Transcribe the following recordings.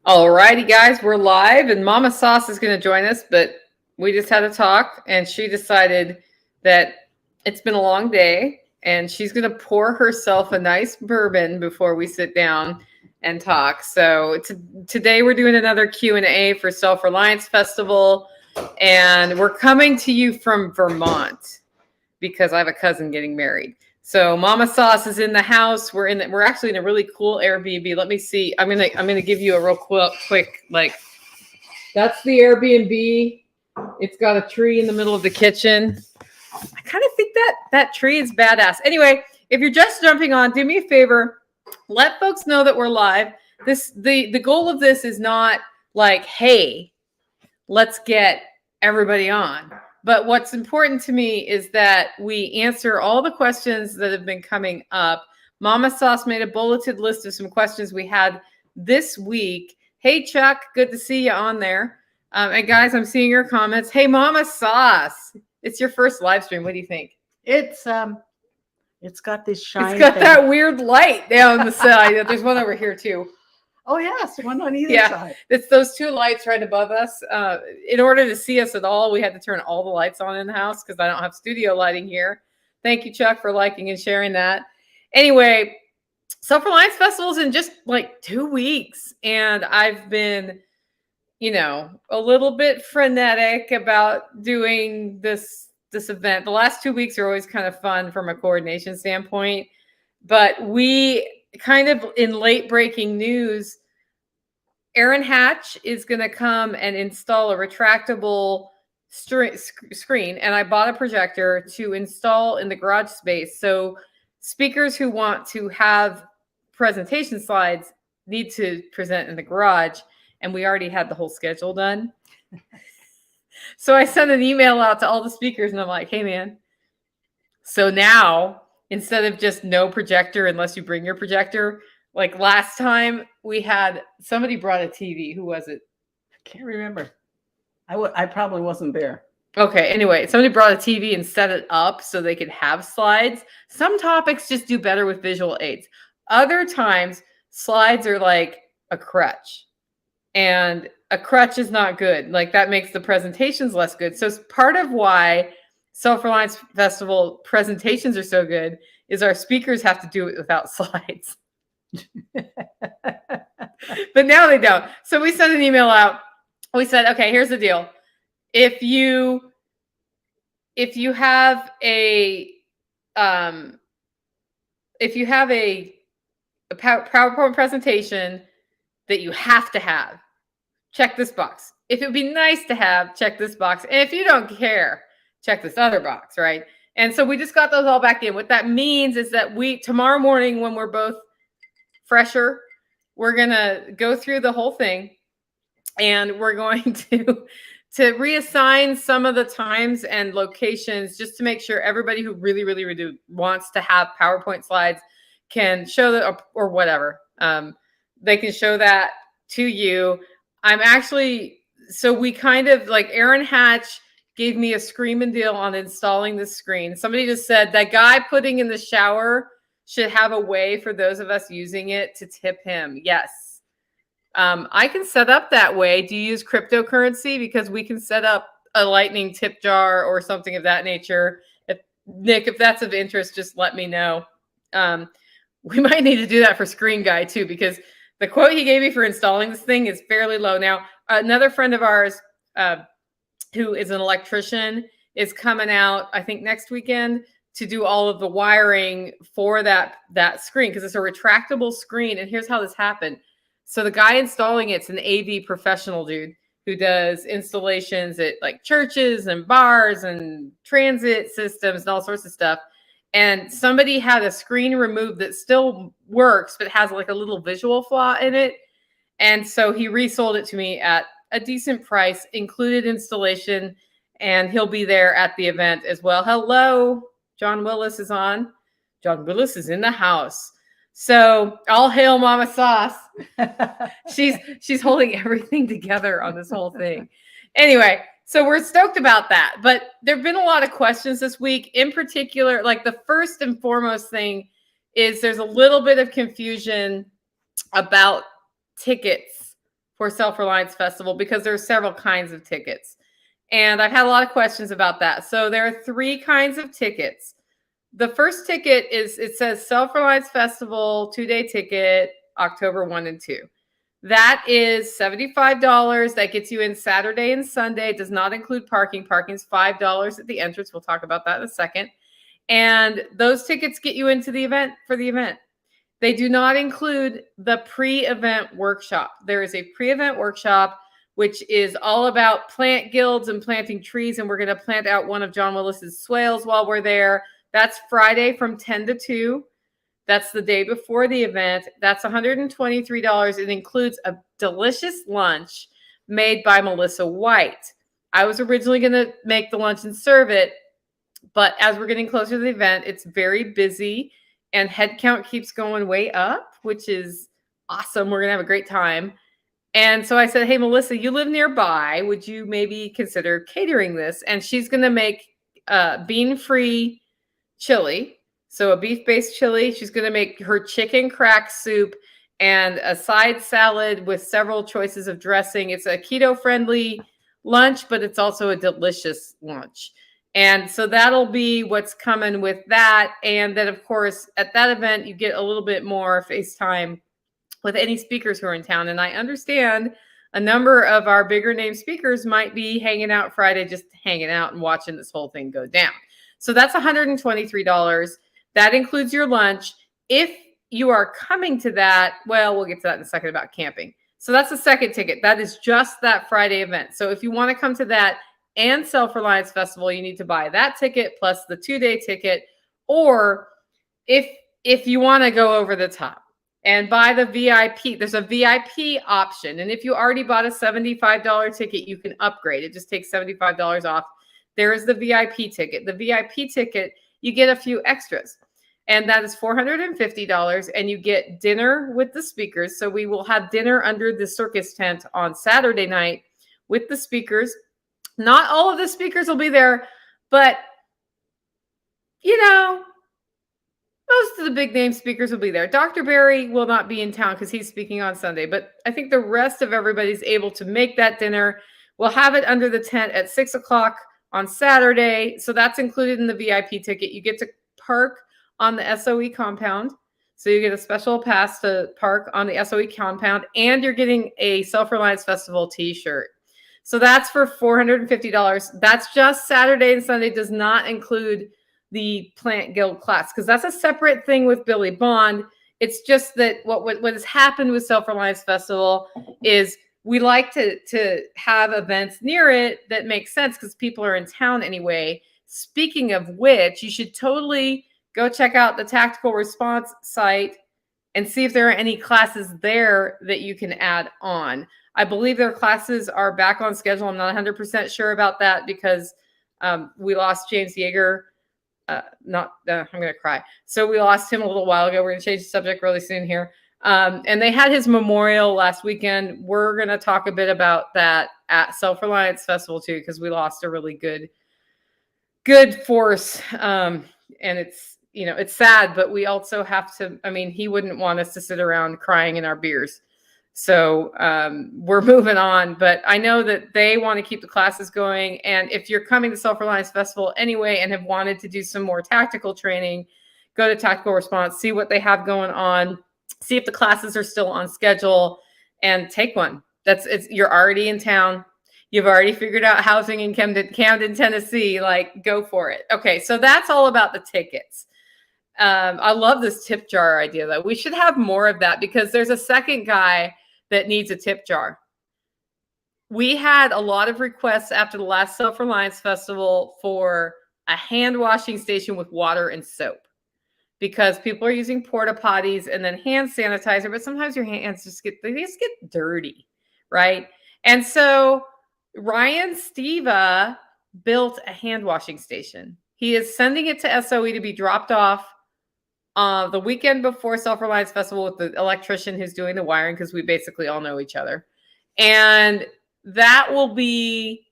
All righty, guys, we're live, and Mama Sauce is going to join us, but we just had a talk, and she decided that it's been a long day, and she's going to pour herself a nice bourbon before we sit down and talk. So today we're doing another Q&A for Self-Reliance Festival, and we're coming to you from Vermont because I have a cousin getting married. So Mama Sauce is in the house. We're actually in a really cool Airbnb. Let me see. I'm gonna give you a real quick like. That's the Airbnb. It's got a tree in the middle of the kitchen. I kind of think that tree is badass. Anyway, if you're just jumping on, do me a favor. Let folks know that we're live. The goal of this is not like, hey, let's get everybody on. But what's important to me is that we answer all the questions that have been coming up. Mama Sauce made a bulleted list of some questions we had this week. Hey, Chuck, good to see you on there. And guys, I'm seeing your comments. Hey, Mama Sauce, it's your first live stream. What do you think? It's got this shine. It's got that weird light down the side. There's one over here too. Oh yes, one on either side. It's those two lights right above us. In order to see us at all, we had to turn all the lights on in the house because I don't have studio lighting here. Thank you, Chuck, for liking and sharing that. Anyway, Self-Reliance Festival's in just like 2 weeks, and I've been, a little bit frenetic about doing this event. The last 2 weeks are always kind of fun from a coordination standpoint, but we kind of in late breaking news, Aaron Hatch is going to come and install a retractable screen. And I bought a projector to install in the garage space. So speakers who want to have presentation slides need to present in the garage. And we already had the whole schedule done. So I sent an email out to all the speakers and I'm like, hey man, so now instead of just no projector unless you bring your projector, like last time we had somebody brought a TV. Who was it? I can't remember. I probably wasn't there. Okay. Anyway, somebody brought a TV and set it up so they could have slides. Some topics just do better with visual aids. Other times slides are like a crutch, and a crutch is not good. Like that makes the presentations less good. So part of why Self-Reliance Festival presentations are so good is our speakers have to do it without slides. But now they don't. So we sent an email out. We said, okay, here's the deal. If you have a PowerPoint presentation that you have to have, check this box. If it would be nice to have, check this box. And if you don't care, check this other box, right? And so we just got those all back in. What that means is that tomorrow morning when we're both fresher, we're going to go through the whole thing and we're going to reassign some of the times and locations just to make sure everybody who really, really, really wants to have PowerPoint slides can show that or whatever. They can show that to you. So we kind of like Aaron Hatch gave me a screaming deal on installing the screen. Somebody just said that guy putting in the shower should have a way for those of us using it to tip him. Yes. I can set up that way. Do you use cryptocurrency? Because we can set up a lightning tip jar or something of that nature. Nick, if that's of interest, just let me know. We might need to do that for Screen Guy too, because the quote he gave me for installing this thing is fairly low. Now, another friend of ours who is an electrician is coming out, I think, next weekend to do all of the wiring for that screen because it's a retractable screen. And here's how this happened. So the guy installing it's an AV professional dude who does installations at like churches and bars and transit systems and all sorts of stuff. And somebody had a screen removed that still works, but has like a little visual flaw in it. And so he resold it to me at a decent price, included installation, and he'll be there at the event as well. Hello, John Willis is on. John Willis is in the house. So all hail Mama Sauce. She's holding everything together on this whole thing. Anyway, so we're stoked about that. But there have been a lot of questions this week. In particular, like the first and foremost thing is there's a little bit of confusion about tickets for Self-Reliance Festival because there are several kinds of tickets. And I've had a lot of questions about that. So there are 3 kinds of tickets. The first ticket is, it says Self-Reliance Festival 2-day ticket, October 1 and 2. That is $75. That gets you in Saturday and Sunday. It does not include parking. Parking is $5 at the entrance. We'll talk about that in a second. And those tickets get you into the event for the event. They do not include the pre-event workshop. There is a pre-event workshop, which is all about plant guilds and planting trees. And we're going to plant out one of John Willis's swales while we're there. That's Friday from 10 to 2. That's the day before the event. That's $123. It includes a delicious lunch made by Melissa White. I was originally going to make the lunch and serve it, but as we're getting closer to the event, it's very busy and head count keeps going way up, which is awesome. We're going to have a great time. And so I said, hey, Melissa, you live nearby. Would you maybe consider catering this? And she's going to make bean-free chili. So a beef-based chili. She's going to make her chicken crack soup and a side salad with several choices of dressing. It's a keto-friendly lunch, but it's also a delicious lunch. And so that'll be what's coming with that. And then, of course, at that event, you get a little bit more FaceTime with any speakers who are in town. And I understand a number of our bigger name speakers might be hanging out Friday, just hanging out and watching this whole thing go down. So that's $123. That includes your lunch. If you are coming to that, well, we'll get to that in a second about camping. So that's the second ticket. That is just that Friday event. So if you want to come to that and Self-Reliance Festival, you need to buy that ticket plus the 2-day ticket. Or if you want to go over the top and buy the VIP, there's a VIP option. And if you already bought a $75 ticket, you can upgrade. It just takes $75 off. There is the VIP ticket. The VIP ticket, you get a few extras. And that is $450. And you get dinner with the speakers. So we will have dinner under the circus tent on Saturday night with the speakers. Not all of the speakers will be there, but, you know, most of the big name speakers will be there. Dr. Barry will not be in town because he's speaking on Sunday, but I think the rest of everybody's able to make that dinner. We'll have it under the tent at 6 o'clock on Saturday. So that's included in the VIP ticket. You get to park on the SOE compound. So you get a special pass to park on the SOE compound, and you're getting a Self-Reliance Festival t-shirt. So that's for $450. That's just Saturday and Sunday, does not include the Plant Guild class because that's a separate thing with Billy Bond. It's just that what has happened with Self-Reliance Festival is we like to have events near it that make sense because people are in town anyway. Speaking of which, you should totally go check out the Tactical Response site and see if there are any classes there that you can add on. I believe their classes are back on schedule. I'm not 100% sure about that because we lost James Yeager. I'm going to cry. So we lost him a little while ago. We're going to change the subject really soon here. And they had his memorial last weekend. We're going to talk a bit about that at Self-Reliance Festival too, because we lost a really good force. And it's, you know, it's sad, but we also have to, I mean, he wouldn't want us to sit around crying in our beers. So we're moving on, but I know that they want to keep the classes going. And if you're coming to Self-Reliance Festival anyway and have wanted to do some more tactical training, go to Tactical Response, see what they have going on, see if the classes are still on schedule, and take one. You're already in town. You've already figured out housing in Camden, Tennessee. Like, go for it. Okay, so that's all about the tickets. I love this tip jar idea, though. We should have more of that because there's a second guy that needs a tip jar. We had a lot of requests after the last Self-Reliance Festival for a hand washing station with water and soap because people are using porta potties and then hand sanitizer, but sometimes your hands just get dirty, right? And so Ryan Steva built a hand washing station. He is sending it to SOE to be dropped off the weekend before Self-Reliance Festival with the electrician who's doing the wiring because we basically all know each other. And that will be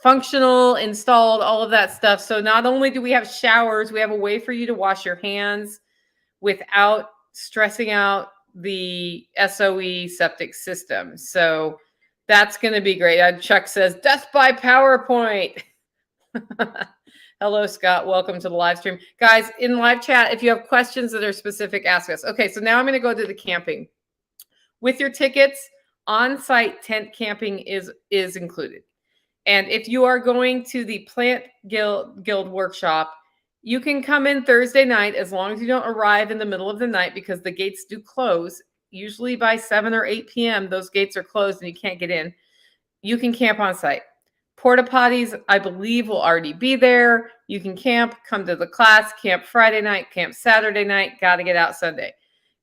functional, installed, all of that stuff. So not only do we have showers, we have a way for you to wash your hands without stressing out the SOE septic system. So that's going to be great. Chuck says, death by PowerPoint. Hello, Scott. Welcome to the live stream. Guys, in live chat, if you have questions that are specific, ask us. Okay, so now I'm going to go to the camping. With your tickets, on-site tent camping is included. And if you are going to the Plant Guild workshop, you can come in Thursday night as long as you don't arrive in the middle of the night, because the gates do close. Usually by 7 or 8 p.m., those gates are closed and you can't get in. You can camp on site. Porta potties, I believe, will already be there. You can camp, come to the class, camp Friday night, camp Saturday night, got to get out Sunday.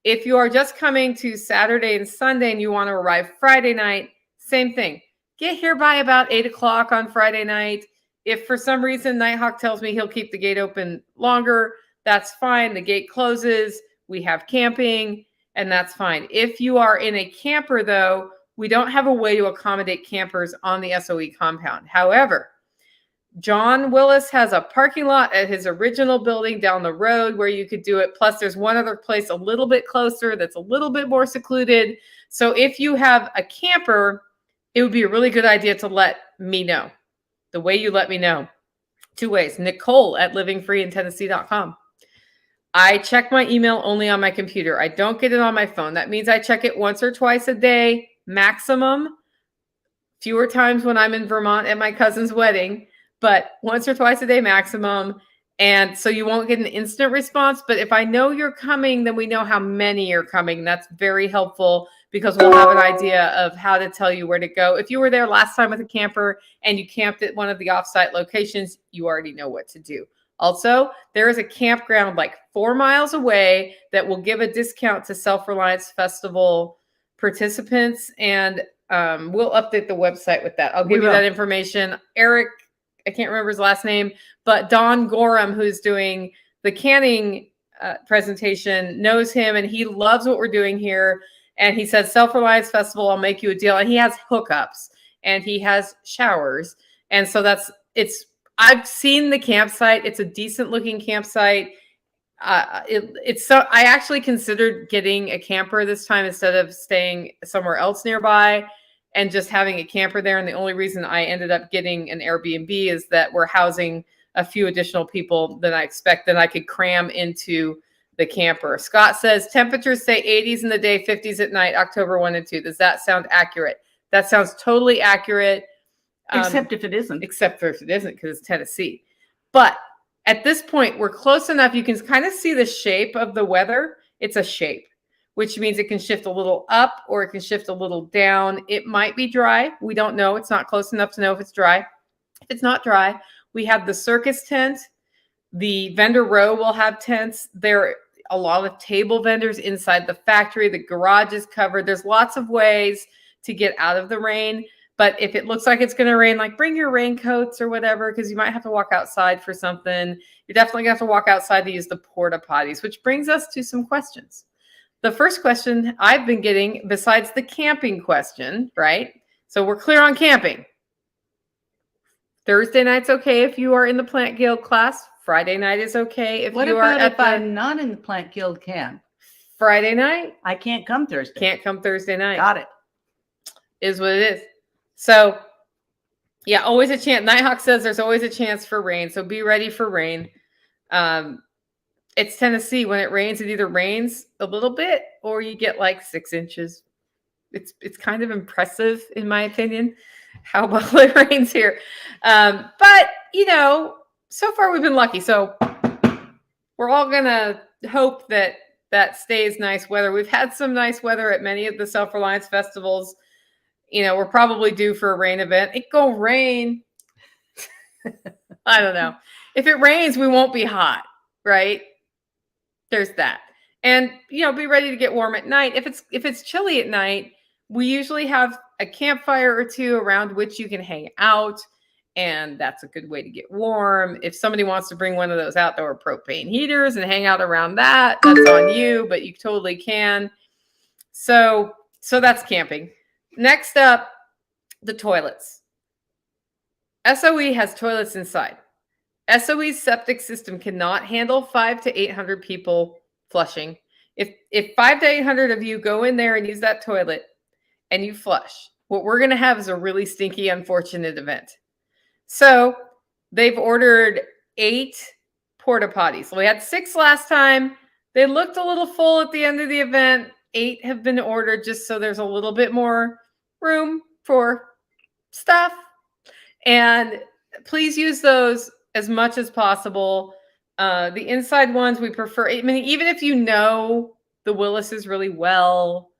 If you are just coming to Saturday and Sunday and you want to arrive Friday night, same thing. Get here by about 8 o'clock on Friday night. If for some reason Nighthawk tells me he'll keep the gate open longer, that's fine. The gate closes. We have camping, and that's fine. If you are in a camper, though, we don't have a way to accommodate campers on the SOE compound. However, John Willis has a parking lot at his original building down the road where you could do it. Plus, there's one other place a little bit closer that's a little bit more secluded. So if you have a camper, it would be a really good idea to let me know. The way you let me know, 2 ways. Nicole at livingfreeintennessee.com. I check my email only on my computer. I don't get it on my phone. That means I check it once or twice a day, maximum. Fewer times when I'm in Vermont at my cousin's wedding, but once or twice a day maximum. And so you won't get an instant response. But if I know you're coming, then we know how many are coming. That's very helpful, because we'll have an idea of how to tell you where to go. If you were there last time with a camper and you camped at one of the offsite locations, you already know what to do. Also, there is a campground like 4 miles away that will give a discount to Self-Reliance Festival participants. And we'll update the website with that. I'll give you that information. Eric, I can't remember his last name, but Don Gorham, who's doing the canning presentation, knows him, and he loves what we're doing here. And he said, Self-Reliance Festival, I'll make you a deal. And he has hookups and he has showers. And so I've seen the campsite. It's a decent looking campsite. I actually considered getting a camper this time instead of staying somewhere else nearby and just having a camper there. And the only reason I ended up getting an Airbnb is that we're housing a few additional people than I expect, that I could cram into the camper. Scott says temperatures say 80s in the day, 50s at night, October 1 and 2. Does that sound accurate? That sounds totally accurate. Except if it isn't. Except for if it isn't, because it's Tennessee. But at this point, we're close enough. You can kind of see the shape of the weather. It's a shape, which means it can shift a little up or it can shift a little down. It might be dry. We don't know. It's not close enough to know if it's dry. If it's not dry, we have the circus tent. The vendor row will have tents. There are a lot of table vendors inside the factory. The garage is covered. There's lots of ways to get out of the rain. But if it looks like it's going to rain, like bring your raincoats or whatever, because you might have to walk outside for something. You're definitely going to have to walk outside to use the porta potties, which brings us to some questions. The first question I've been getting, besides the camping question, right? So we're clear on camping. Thursday night's okay if you are in the Plant Guild class. Friday night is okay if you are at I'm not in the Plant Guild camp? Friday night? I can't come Thursday. Can't come Thursday night. Got it. Is what it is. So, yeah, always a chance. Nighthawk says there's always a chance for rain, so be ready for rain. It's Tennessee. When it rains, it either rains a little bit or you get like 6 inches. It's kind of impressive, in my opinion, how well it rains here. But, you know, so far we've been lucky. So we're all going to hope that that stays nice weather. We've had some nice weather at many of the Self-Reliance festivals. You know, we're probably due for a rain event. It go rain. I don't know. If it rains, we won't be hot, right? There's that. And, you know, be ready to get warm at night. If it's chilly at night, we usually have a campfire or two around which you can hang out. And that's a good way to get warm. If somebody wants to bring one of those outdoor propane heaters and hang out around that, that's on you, but you totally can. So that's camping. Next up, the toilets. SOE has toilets inside. SOE's septic system cannot handle 500 to 800 people flushing. If 5 to 800 of you go in there and use that toilet and you flush, what we're going to have is a really stinky, unfortunate event. So they've ordered 8 porta potties. We had 6 last time. They looked a little full at the end of the event. 8 have been ordered just so there's a little bit more room for stuff. And please use those as much as possible. The inside ones we prefer. I mean, even if you know the Willises really well,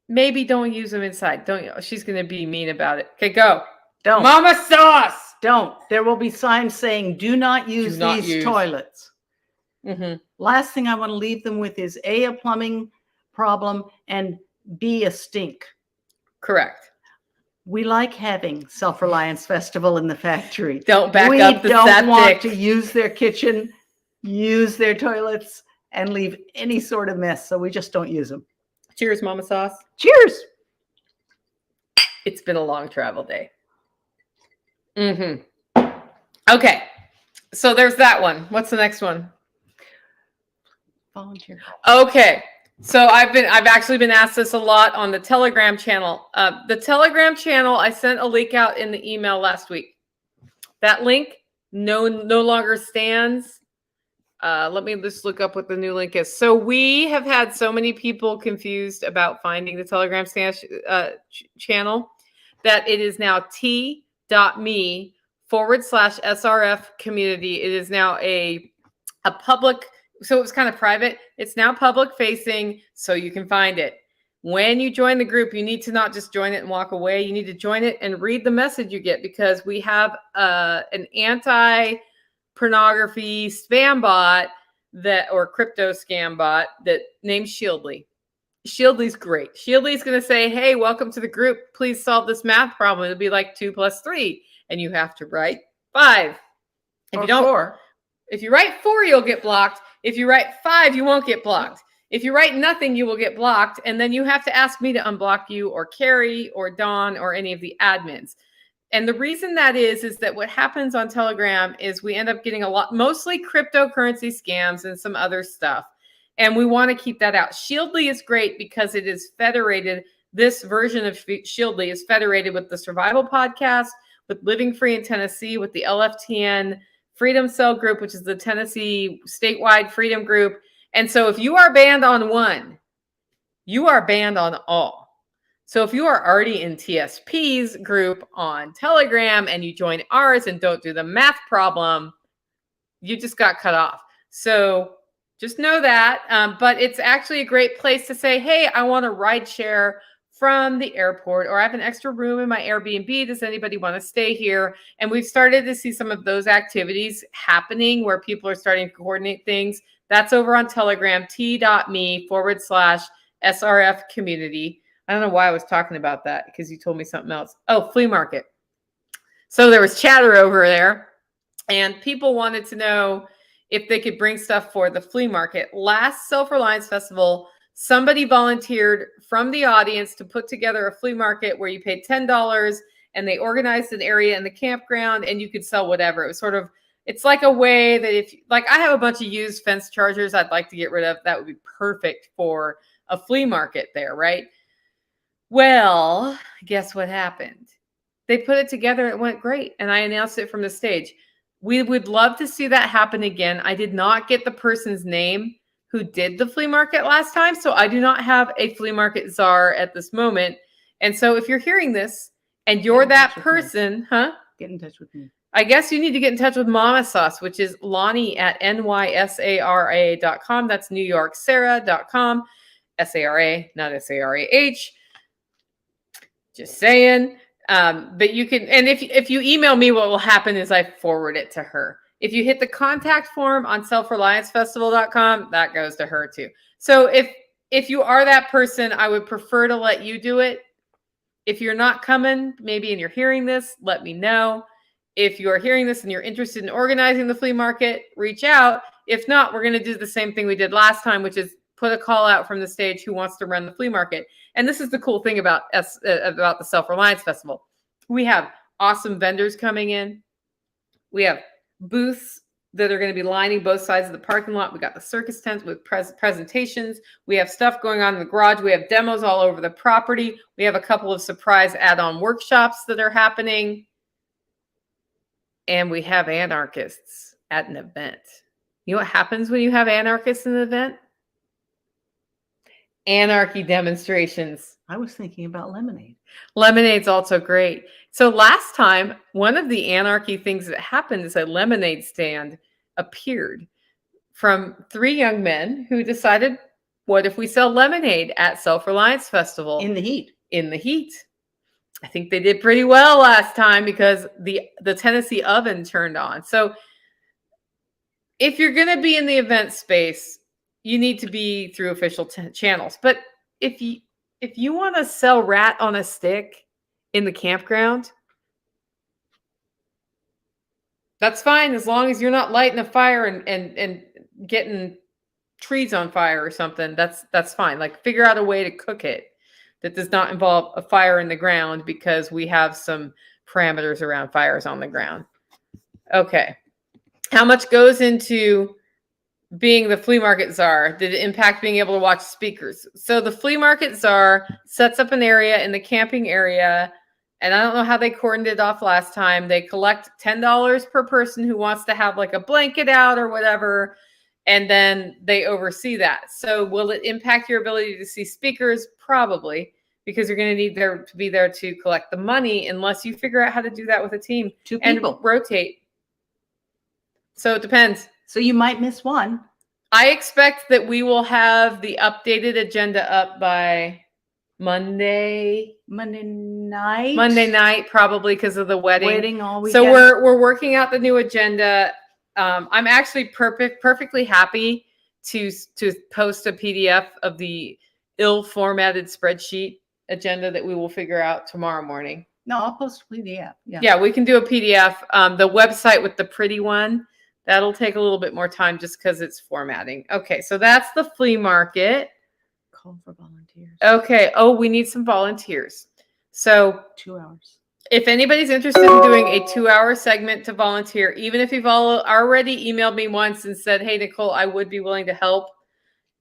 maybe don't use them inside. Don't. She's going to be mean about it. Okay, go. Don't. Mama sauce. Don't. There will be signs saying, do not use these toilets. Mm-hmm. Last thing I want to leave them with is A, a plumbing problem, and B, a stink. Correct. We like having Self-Reliance Festival in the factory. Don't back up the septic. We don't want to use their kitchen, use their toilets, and leave any sort of mess. So we just don't use them. Cheers, Mama Sauce. Cheers. It's been a long travel day. Mm-hmm. Okay. So there's that one. What's the next one? Volunteer. Okay. So I've actually been asked this a lot on the Telegram channel. The Telegram channel, I sent a link out in the email last week. That link no longer stands. Let me just look up what the new link is. So we have had so many people confused about finding the Telegram channel that it is now t.me/SRF community. It is now a public. So it was kind of private. It's now public facing, so you can find it. When you join the group, you need to not just join it and walk away. You need to join it and read the message you get, because we have an anti-pornography spam bot or crypto scam bot that named Shieldly. Shieldly's great. Shieldly's going to say, hey, welcome to the group. Please solve this math problem. It'll be like 2 + 3. And you have to write 5. If you don't, 4. If you write 4, you'll get blocked. If you write 5, you won't get blocked. If you write nothing, you will get blocked. And then you have to ask me to unblock you, or Carrie or Dawn or any of the admins. And the reason that is that what happens on Telegram is we end up getting mostly cryptocurrency scams and some other stuff. And we want to keep that out. Shieldly is great because it is federated. This version of Shieldly is federated with the Survival Podcast, with Living Free in Tennessee, with the LFTN Freedom Cell group, which is the Tennessee statewide freedom group. And so if you are banned on one, you are banned on all. So if you are already in TSP's group on Telegram and you join ours and don't do the math problem, you just got cut off. So just know that. But it's actually a great place to say, hey, I want to ride share from the airport, or I have an extra room in my Airbnb. Does anybody want to stay here? And we've started to see some of those activities happening where people are starting to coordinate things. That's over on Telegram, t.me/SRF community. I don't know why I was talking about that, because you told me something else. Oh, flea market. So there was chatter over there, and people wanted to know if they could bring stuff for the flea market. Last Self-Reliance Festival, somebody volunteered from the audience to put together a flea market where you paid $10 and they organized an area in the campground and you could sell whatever. It was sort of, it's like a way that if, like, I have a bunch of used fence chargers I'd like to get rid of. That would be perfect for a flea market there, right? Well, guess what happened? They put it together. It went great. And I announced it from the stage. We would love to see that happen again. I did not get the person's name who did the flea market last time. So I do not have a flea market czar at this moment. And so if you're hearing this and you're that person, Get in touch with me. I guess you need to get in touch with Mama Sauce, which is Lonnie at nysara.com. That's NewYorkSarah.com. SARA, not SARAH. Just saying. But you can, and if you email me, what will happen is I forward it to her. If you hit the contact form on selfreliancefestival.com, that goes to her too. So if you are that person, I would prefer to let you do it. If you're not coming, maybe, and you're hearing this, let me know. If you're hearing this and you're interested in organizing the flea market, reach out. If not, we're going to do the same thing we did last time, which is put a call out from the stage who wants to run the flea market. And this is the cool thing about the Self-Reliance Festival. We have awesome vendors coming in. We have booths that are going to be lining both sides of the parking lot. We got the circus tents with presentations. We have stuff going on in the garage. We have demos all over the property. We have a couple of surprise add-on workshops that are happening. And we have anarchists at an event. You know what happens when you have anarchists in an event? Anarchy demonstrations. I was thinking about lemonade. Lemonade's also great. So last time, one of the anarchy things that happened is a lemonade stand appeared from 3 young men who decided, what if we sell lemonade at Self-Reliance Festival? In the heat. In the heat. I think they did pretty well last time because the Tennessee oven turned on. So if you're going to be in the event space, you need to be through official channels. But if you want to sell rat on a stick in the campground, that's fine as long as you're not lighting a fire and getting trees on fire or something. That's fine. Like, figure out a way to cook it that does not involve a fire in the ground, because we have some parameters around fires on the ground. Okay. How much goes into being the flea market czar? Did it impact being able to watch speakers? So the flea market czar sets up an area in the camping area, and I don't know how they cordoned it off last time. They collect $10 per person who wants to have like a blanket out or whatever, and then they oversee that. So will it impact your ability to see speakers? Probably, because you're going to need to be there to collect the money, unless you figure out how to do that with a team. 2 people. And rotate. So it depends. So you might miss one. I expect that we will have the updated agenda up by Monday night, probably, because of the wedding all weekend. So we're working out the new agenda. I'm actually perfectly happy to post a PDF of the ill-formatted spreadsheet agenda that we will figure out tomorrow morning. No, I'll post a PDF. Yeah, we can do a PDF. The website with the pretty one, that'll take a little bit more time just because it's formatting. Okay, so that's the flea market. Call for volunteers. Okay. Oh, we need some volunteers. So 2 hours. If anybody's interested in doing a 2-hour segment to volunteer, even if you've already emailed me once and said, hey, Nicole, I would be willing to help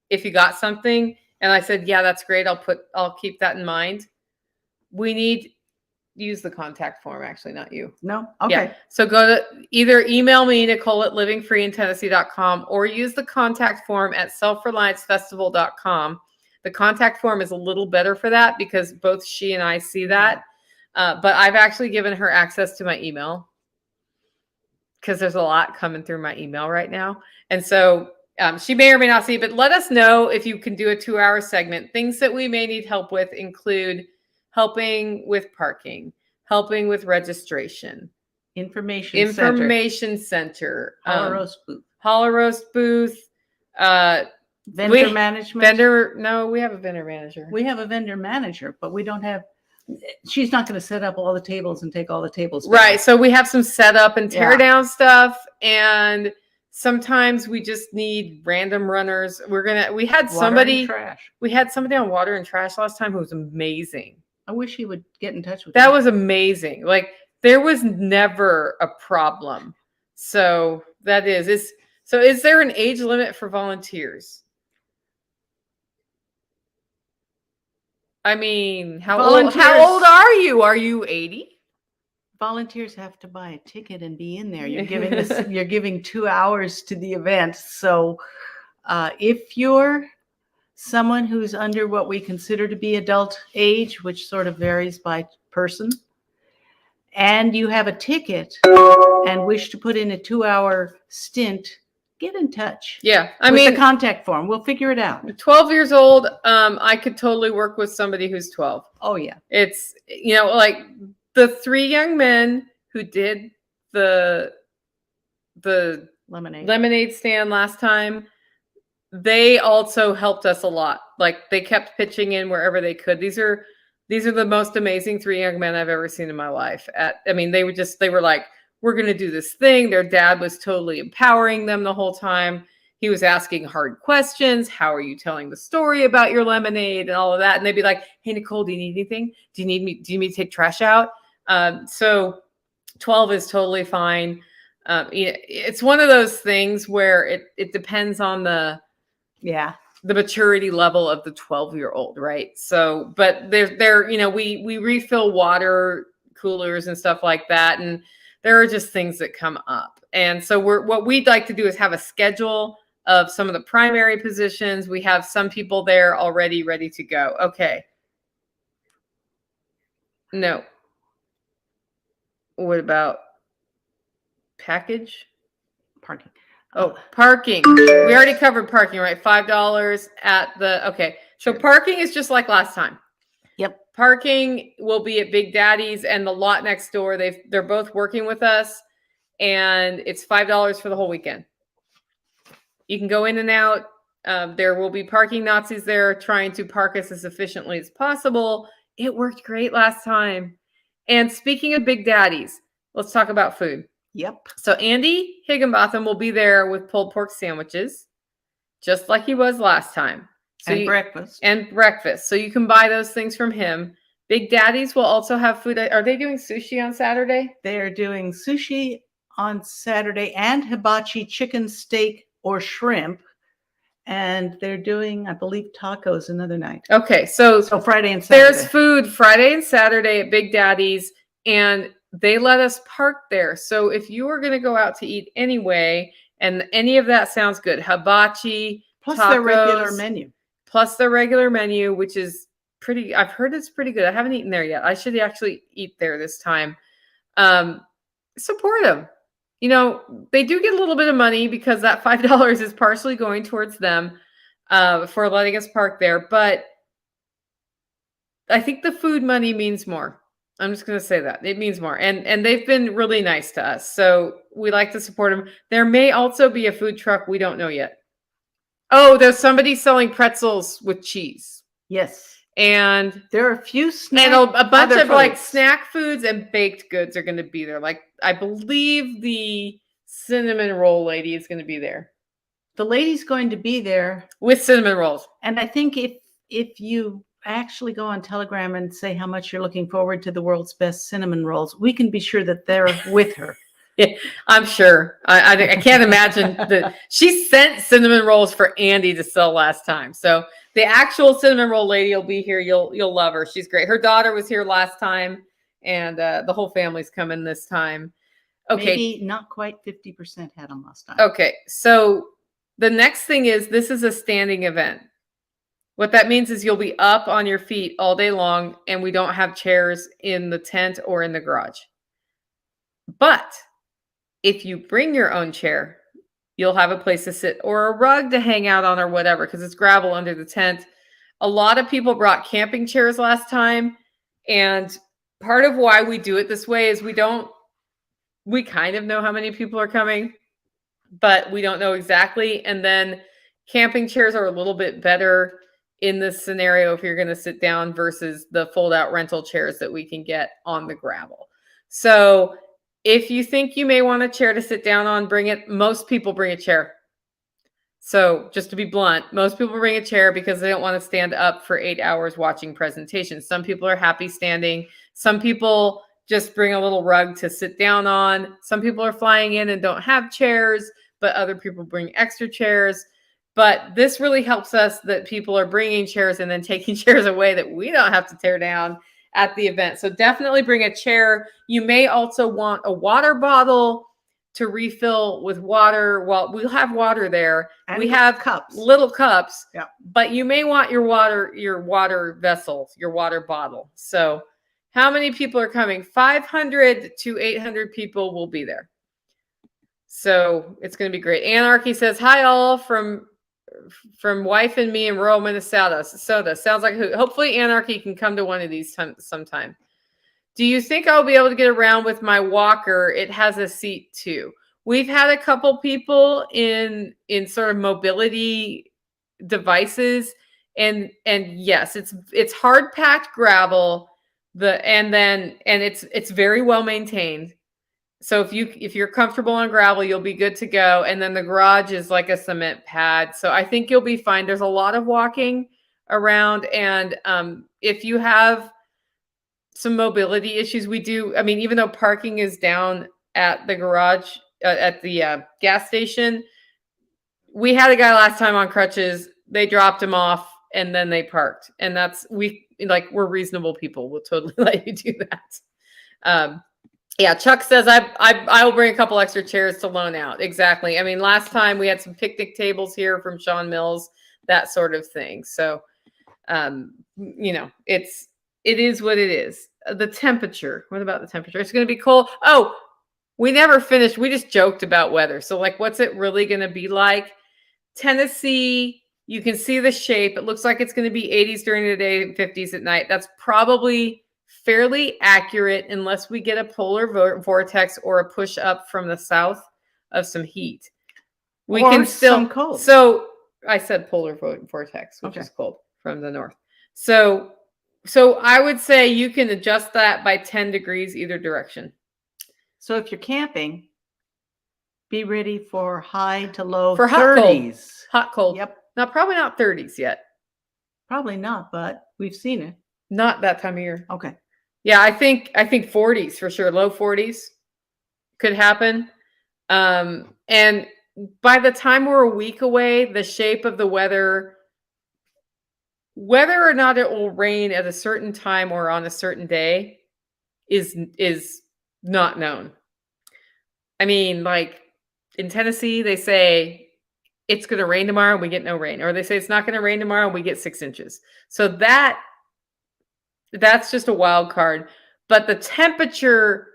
if you got something. And I said, yeah, that's great. I'll keep that in mind. We need use the contact form, actually, not you. No? Okay. Yeah. So go to either email me, Nicole@livingfreeintennessee.com, or use the contact form at selfreliancefestival.com. The contact form is a little better for that because both she and I see that. But I've actually given her access to my email because there's a lot coming through my email right now. And so she may or may not see, but let us know if you can do a 2-hour segment. Things that we may need help with include helping with parking, helping with registration, information center, hollow roast booth, vendor management. No, we have a vendor manager. We have a vendor manager, but we don't have. She's not going to set up all the tables and take all the tables down. Right. So we have some setup and tear down stuff, and sometimes we just need random runners. We had somebody on water and trash last time who was amazing. I wish he would get in touch with that. Was amazing. Like, there was never a problem. So that is there an age limit for volunteers? I mean, how old are you? Are you 80? Volunteers have to buy a ticket and be in there. You're giving 2 hours to the event. So if you're someone who's under what we consider to be adult age, which sort of varies by person, and you have a ticket and wish to put in a 2-hour stint, get in touch. Yeah. The contact form. We'll figure it out. 12 years old. I could totally work with somebody who's 12. Oh yeah. It's, like the 3 young men who did the lemonade stand last time, they also helped us a lot. Like, they kept pitching in wherever they could. These are the most amazing 3 young men I've ever seen in my life. They were like, we're going to do this thing. Their dad was totally empowering them the whole time. He was asking hard questions. How are you telling the story about your lemonade and all of that? And they'd be like, hey, Nicole, do you need anything? Do you need me to take trash out? So 12 is totally fine. It's one of those things where it depends on the maturity level of the 12-year-old, right? So, but there, we refill water coolers and stuff like that, and there are just things that come up. And so what we'd like to do is have a schedule of some of the primary positions. We have some people there already ready to go. Okay. No. What about package? Parking. Oh, parking. We already covered parking, right? $5 at the, okay. So parking is just like last time. Yep. Parking will be at Big Daddy's and the lot next door. They're both working with us, and it's $5 for the whole weekend. You can go in and out. There will be parking Nazis there trying to park us as efficiently as possible. It worked great last time. And speaking of Big Daddy's, let's talk about food. Yep. So Andy Higginbotham will be there with pulled pork sandwiches, just like he was last time. Breakfast. And breakfast. So you can buy those things from him. Big Daddy's will also have food. Are they doing sushi on Saturday? They are doing sushi on Saturday and hibachi chicken, steak, or shrimp. And they're doing, I believe, tacos another night. Okay. So Friday and Saturday. There's food Friday and Saturday at Big Daddy's, and they let us park there. So if you are going to go out to eat anyway, and any of that sounds good, hibachi, plus tacos, their regular menu. Plus their regular menu, which is pretty, I've heard it's pretty good. I haven't eaten there yet. I should actually eat there this time. Support them. They do get a little bit of money because that $5 is partially going towards them for letting us park there. But I think the food money means more. I'm just going to say that. It means more. And they've been really nice to us. So we like to support them. There may also be a food truck. We don't know yet. Oh, there's somebody selling pretzels with cheese. Yes. And there are a few snacks. And a bunch of like snack foods and baked goods are going to be there. Like, I believe the cinnamon roll lady is going to be there. The lady's going to be there. With cinnamon rolls. And I think if you actually go on Telegram and say how much you're looking forward to the world's best cinnamon rolls, we can be sure that they're with her. Yeah, I'm sure. I can't imagine that she sent cinnamon rolls for Andy to sell last time. So the actual cinnamon roll lady will be here. You'll love her. She's great. Her daughter was here last time, and the whole family's coming this time. Okay, maybe not quite 50% had them last time. Okay, so the next thing is this is a standing event. What that means is you'll be up on your feet all day long, and we don't have chairs in the tent or in the garage. But if you bring your own chair, you'll have a place to sit or a rug to hang out on or whatever, because it's gravel under the tent. A lot of people brought camping chairs last time, and part of why we do it this way is we kind of know how many people are coming, but we don't know exactly. And then camping chairs are a little bit better in this scenario if you're going to sit down versus the fold-out rental chairs that we can get on the gravel. So if you think you may want a chair to sit down on, bring it. Most people bring a chair. So just to be blunt, most people bring a chair because they don't want to stand up for 8 hours watching presentations. Some people are happy standing. Some people just bring a little rug to sit down on. Some people are flying in and don't have chairs, but other people bring extra chairs. But this really helps us that people are bringing chairs and then taking chairs away that we don't have to tear down at the event. So definitely bring a chair. You may also want a water bottle to refill with water. Well, we'll have water there. And we have cups, little cups, yeah. But you may want your water vessel, your water bottle. So how many people are coming? 500 to 800 people will be there. So it's going to be great. Anarchy says, hi all from wife and me in rural Minnesota. Sounds like hopefully Anarchy can come to one of these sometime. Do you think I'll be able to get around with my walker? It has a seat too. We've had a couple people in sort of mobility devices, and yes, it's hard packed gravel. And it's very well maintained. So if you're comfortable on gravel, you'll be good to go. And then the garage is like a cement pad. So I think you'll be fine. There's a lot of walking around. And if you have some mobility issues, even though parking is down at the garage, gas station. We had a guy last time on crutches. They dropped him off and then they parked. And we're reasonable people. We'll totally let you do that. Yeah, Chuck says I will bring a couple extra chairs to loan out. Exactly. I mean, last time we had some picnic tables here from Sean Mills, that sort of thing. So, it is what it is. The temperature. What about the temperature? It's going to be cold. Oh, we never finished. We just joked about weather. So, what's it really going to be like? Tennessee, you can see the shape. It looks like it's going to be 80s during the day and 50s at night. That's probably fairly accurate unless we get a polar vortex or a push up from the south of some heat. We or can still some cold. So I said polar vortex, which is cold from the north. So I would say you can adjust that by 10 degrees either direction. So if you're camping, be ready for high to low for 30s. Hot, cold. Yep. Now, probably not 30s yet. Probably not, but we've seen it. Not that time of year. Okay. Yeah, I think 40s for sure. Low 40s could happen. And by the time we're a week away, the shape of the weather, whether or not it will rain at a certain time or on a certain day, is not known. I mean, in Tennessee, they say it's going to rain tomorrow and we get no rain. Or they say it's not going to rain tomorrow and we get 6 inches. So that's just a wild card. But the temperature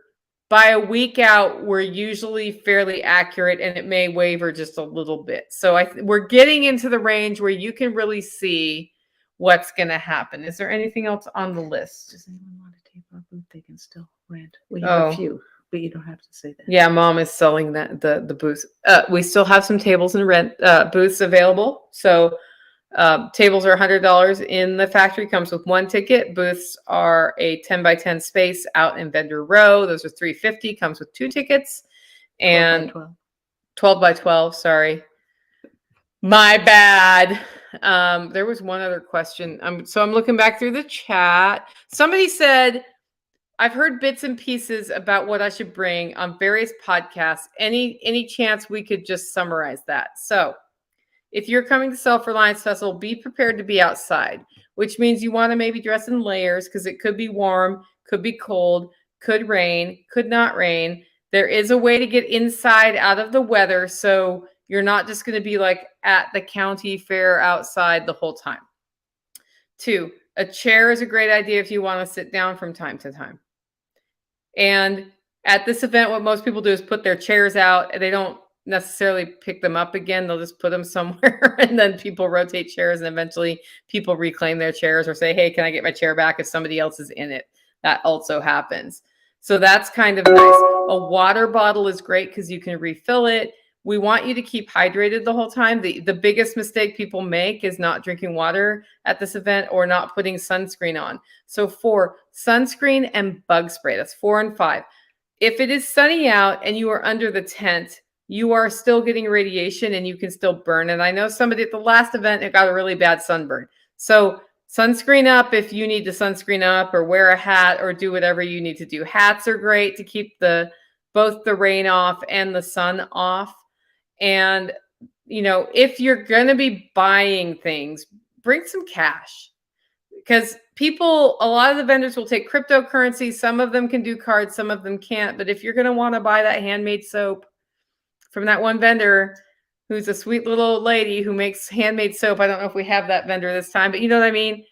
by a week out, we're usually fairly accurate and it may waver just a little bit. So we're getting into the range where you can really see what's going to happen. Is there anything else on the list? Does anyone want to take our booth? They can still rent. We have a few. But you don't have to say that. Yeah, Mom is selling the booths. We still have some tables and rent booths available. So tables are $100 in the factory. Comes with 1 ticket. Booths are a 10 by 10 space out in vendor row. Those are $350. Comes with 2 tickets. And 12 by 12. Sorry, my bad. There was one other question. So I'm looking back through the chat. Somebody said, I've heard bits and pieces about what I should bring on various podcasts. Any chance we could just summarize that? So if you're coming to Self-Reliance Festival, be prepared to be outside, which means you want to maybe dress in layers because it could be warm, could be cold, could rain, could not rain. There is a way to get inside out of the weather, so you're not just going to be at the county fair outside the whole time. 2, a chair is a great idea if you want to sit down from time to time. And at this event, what most people do is put their chairs out. They don't necessarily pick them up again. They'll just put them somewhere and then people rotate chairs and eventually people reclaim their chairs or say, hey, can I get my chair back if somebody else is in it? That also happens. So that's kind of nice. A water bottle is great because you can refill it. We want you to keep hydrated the whole time. The biggest mistake people make is not drinking water at this event or not putting sunscreen on. So 4, sunscreen and bug spray. That's 4 and 5. If it is sunny out and you are under the tent, you are still getting radiation and you can still burn. And I know somebody at the last event that got a really bad sunburn. So sunscreen up if you need to sunscreen up, or wear a hat, or do whatever you need to do. Hats are great to keep both the rain off and the sun off. And, if you're going to be buying things, bring some cash, because a lot of the vendors will take cryptocurrency. Some of them can do cards, some of them can't. But if you're going to want to buy that handmade soap from that one vendor who's a sweet little lady who makes handmade soap, I don't know if we have that vendor this time, but you know what I mean?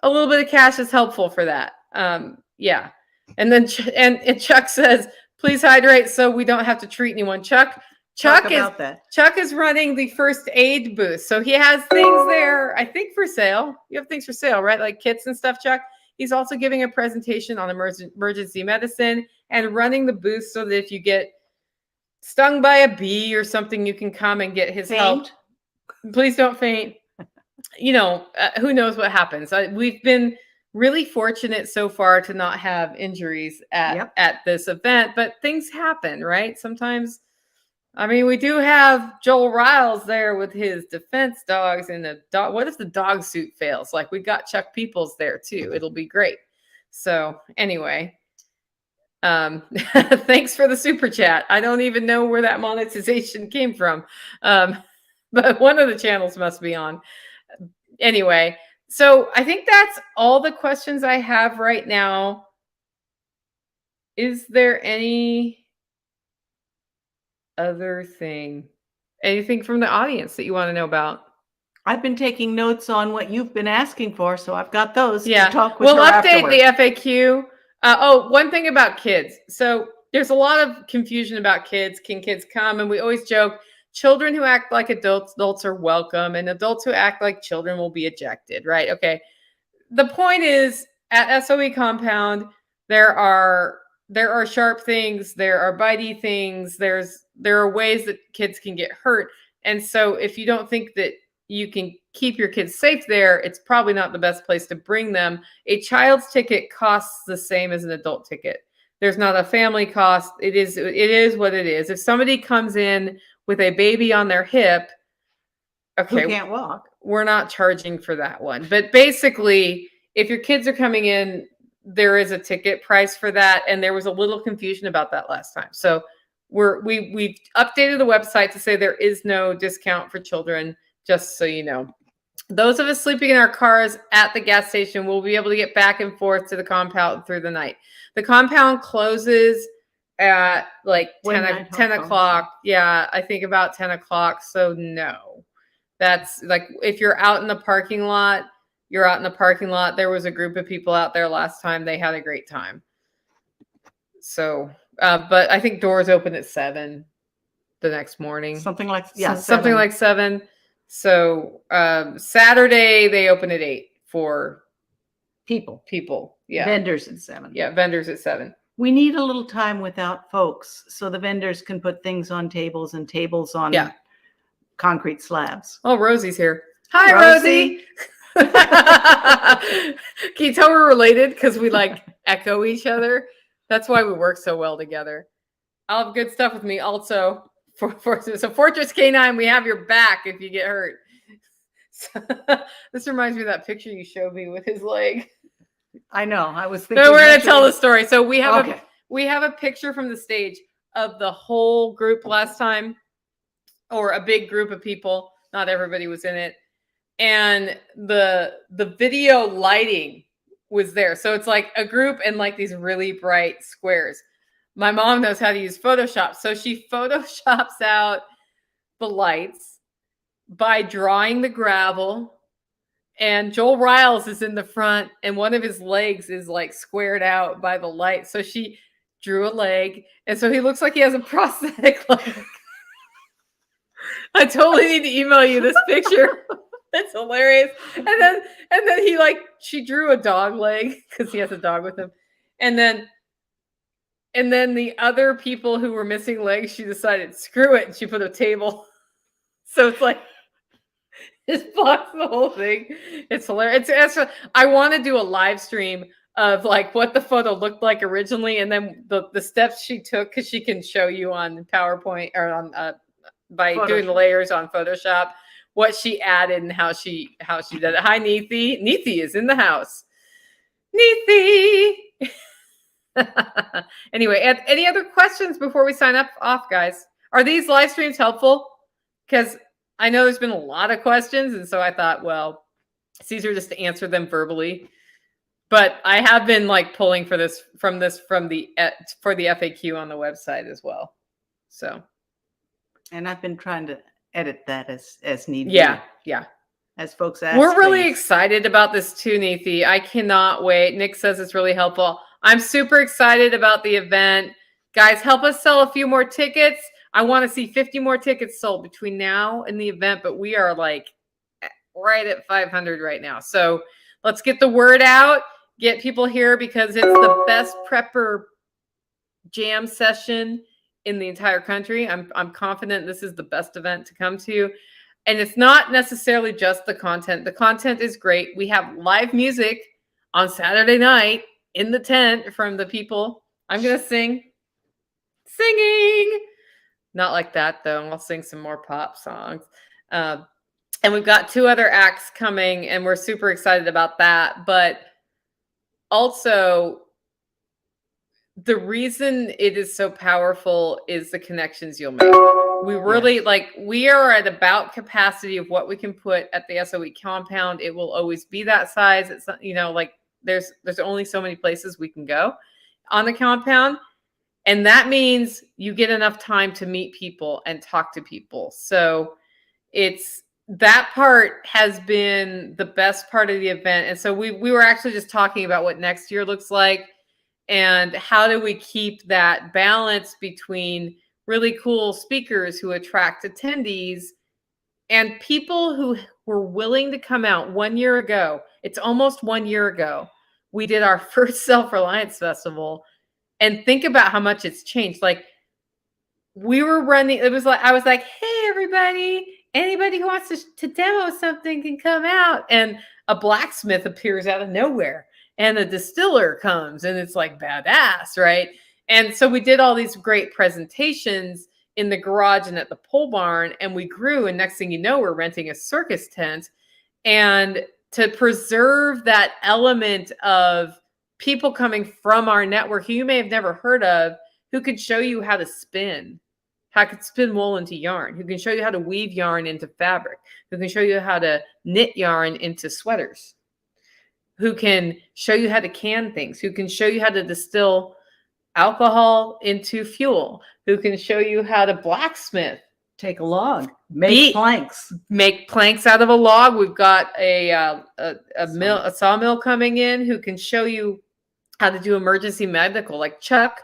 A little bit of cash is helpful for that. Yeah. And then Chuck says, please hydrate so we don't have to treat anyone. Chuck is running the first aid booth. So he has things there, I think, for sale. You have things for sale, right? Like kits and stuff, Chuck. He's also giving a presentation on emergency medicine and running the booth so that if you get stung by a bee or something, you can come and get his help. Please don't faint. Who knows what happens. We've been really fortunate so far to not have injuries at this event, but things happen, right? Sometimes. I mean, we do have Joel Riles there with his defense dogs and the dog. What if the dog suit fails? We got Chuck Peoples there too. It'll be great. So anyway, Thanks for the super chat. I don't even know where that monetization came from. But one of the channels must be on. Anyway, so I think that's all the questions I have right now. Is there any other thing? Anything from the audience that you want to know about? I've been taking notes on what you've been asking for, so I've got those to Yeah, talk with we'll her update afterwards. the FAQ. One thing about kids. So there's a lot of confusion about kids. Can kids come? And we always joke, children who act like adults are welcome, and adults who act like children will be ejected, right? Okay. The point is, at SOE Compound, there are sharp things, there are bitey things, there are ways that kids can get hurt. And so if you don't think that you can keep your kids safe there, it's probably not the best place to bring them. A child's ticket costs the same as an adult ticket. There's not a family cost. It is what it is. If somebody comes in with a baby on their hip, okay, Who can't walk. we're not charging for that one. But basically, if your kids are coming in, there is a ticket price for that. And there was a little confusion about that last time. So we've updated the website to say there is no discount for children, just so you know. Those of us sleeping in our cars at the gas station will be able to get back and forth to the compound through the night. The compound closes at like 10 o'clock. Yeah, I think about 10 o'clock. So no. That's like, if you're out in the parking lot, you're out in the parking lot. There was a group of people out there last time. They had a great time. So, but I think doors open at 7 the next morning. Something like, something like 7. So, Saturday they open at 8 for people. Yeah. Vendors at 7. Yeah. Vendors at 7. We need a little time without folks so the vendors can put things on tables and tables on concrete slabs. Oh, Rosie's here. Hi, Rosie. Can you tell we're related? Because we like echo each other. That's why we work so well together. I'll have good stuff with me also. So Fortress K9, we have your back if you get hurt. So, this reminds me of that picture you showed me with his leg. I know. I was thinking. No, we're going to tell the story. So we have a picture from the stage of the whole group last time, or a big group of people. Not everybody was in it. And the video lighting was there. So it's like a group and like these really bright squares. My mom knows how to use Photoshop. So she Photoshops out the lights by drawing the gravel. And Joel Riles is in the front, and one of his legs is like squared out by the light. So she drew a leg. And so he looks like he has a prosthetic leg. I totally need to email you this picture. It's hilarious. And then she drew a dog leg because he has a dog with him. And then the other people who were missing legs, she decided, screw it. And she put a table. So it's like, just blocks the whole thing. It's hilarious. I want to do a live stream of like what the photo looked like originally. And then the steps she took, because she can show you on PowerPoint or on by Photoshop. Doing the layers on Photoshop, what she added and how she did it. Hi, Neethi. Neethi is in the house. Neethi. Anyway, any other questions before we sign off, guys? Are these live streams helpful? Because I know there's been a lot of questions, and so I thought, well, it's easier just to answer them verbally. But I have been like pulling for the FAQ on the website as well. So. And I've been trying to edit that as needed. Yeah. As folks ask. We're really excited about this too, Neethi. I cannot wait. Nick says it's really helpful. I'm super excited about the event. Guys, help us sell a few more tickets. I want to see 50 more tickets sold between now and the event, but we are like right at 500 right now. So let's get the word out, get people here, because it's the best prepper jam session in the entire country. I'm confident this is the best event to come to. And it's not necessarily just the content. The content is great. We have live music on Saturday night in the tent from the people. I'm going to singing. Not like that, though. I'll sing some more pop songs. And we've got 2 other acts coming, and we're super excited about that. But also, the reason it is so powerful is the connections you'll make. We really Yes. we are at about capacity of what we can put at the SOE compound. It will always be that size. It's not, there's only so many places we can go on the compound. And that means you get enough time to meet people and talk to people. So it's that part has been the best part of the event. And so we were actually just talking about what next year looks like and how do we keep that balance between really cool speakers who attract attendees and people who were willing to come out 1 year ago. It's almost 1 year ago. We did our first Self-Reliance Festival, and think about how much it's changed. Like, we were running, it was like, I was like, hey, everybody, anybody who wants to demo something can come out. And a blacksmith appears out of nowhere and a distiller comes and it's like badass, right? And so we did all these great presentations in the garage and at the pole barn, and we grew. And next thing you know, we're renting a circus tent. And to preserve that element of people coming from our network who you may have never heard of, who could show you how to spin, how to spin wool into yarn, who can show you how to weave yarn into fabric, who can show you how to knit yarn into sweaters, who can show you how to can things, who can show you how to distill alcohol into fuel, who can show you how to blacksmith. Take a log, make planks. Make planks out of a log. We've got a sawmill coming in who can show you how to do emergency medical. Like Chuck,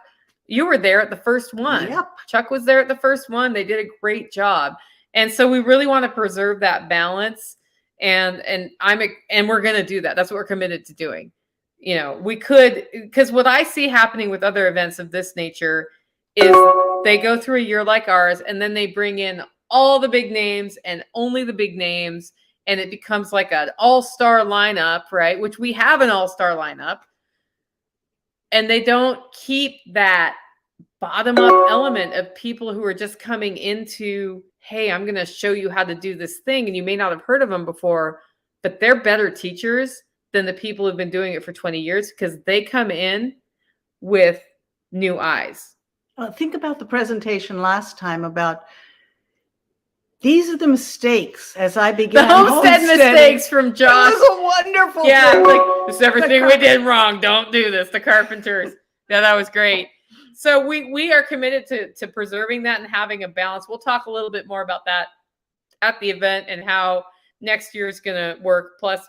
you were there at the first one. Yep. Chuck was there at the first one. They did a great job. And so we really want to preserve that balance. And we're going to do that. That's what we're committed to doing. We could, because what I see happening with other events of this nature is they go through a year like ours, and then they bring in all the big names and only the big names, and it becomes like an all-star lineup, right? Which we have an all-star lineup, and they don't keep that bottom-up element of people who are just coming into, hey, I'm going to show you how to do this thing, and you may not have heard of them before, but they're better teachers than the people who've been doing it for 20 years because they come in with new eyes. Think about the presentation last time about these are the mistakes as I began. The homestead mistakes from Josh. It was a wonderful thing. Like, this is everything we did wrong. Don't do this. The carpenters. Yeah, that was great. So we are committed to preserving that and having a balance. We'll talk a little bit more about that at the event and how next year is going to work. Plus,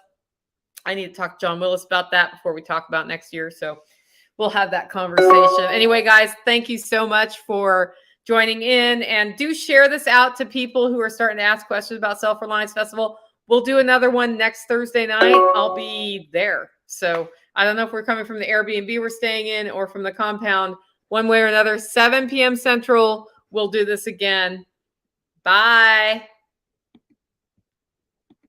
I need to talk to John Willis about that before we talk about next year. So we'll have that conversation. Anyway, guys, thank you so much for joining in, and do share this out to people who are starting to ask questions about Self-Reliance Festival. We'll do another one next Thursday night. I'll be there. So I don't know if we're coming from the Airbnb we're staying in or from the compound. One way or another, 7 p.m. Central, we'll do this again. Bye.